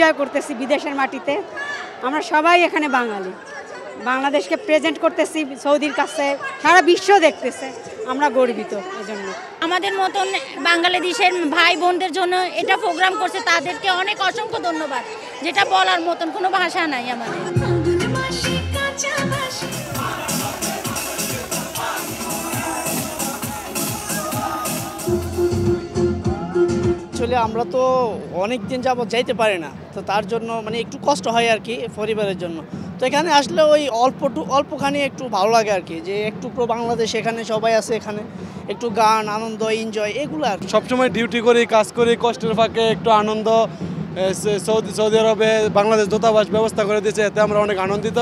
Enjoy করতেছি বিদেশের মাটিতে। আমরা সবাই এখানে বাঙালি, বাংলাদেশকে প্রেজেন্ট করতেছি সৌদির কাছে, সারা বিশ্ব দেখতেছে, আমরা গর্বিত এজন্য। আমাদের মতন বাংলাদেশের ভাই বোনদের জন্য এটা প্রোগ্রাম করছে, তাদেরকে অনেক অসংখ্য ধন্যবাদ, যেটা বলার মতন কোনো ভাষা নাই আমাদের। আসলে আমরা তো অনেক দিন যাবত যাইতে পারি না, তো তার জন্য মানে একটু কষ্ট হয় আর কি পরিবারের জন্য। তো এখানে আসলে ওই অল্পখানি একটু ভালো লাগে আর কি, যে একটু বাংলাদেশ, এখানে সবাই আছে, এখানে একটু গান, আনন্দ, এনজয় এগুলো আর সবসময় ডিউটি করি, কাজ করি, কষ্টের ফাঁকে একটু আনন্দ। সৌদি আরবে বাংলাদেশ দূতাবাস ব্যবস্থা করে দিয়েছে, এতে আমরা অনেক আনন্দিত।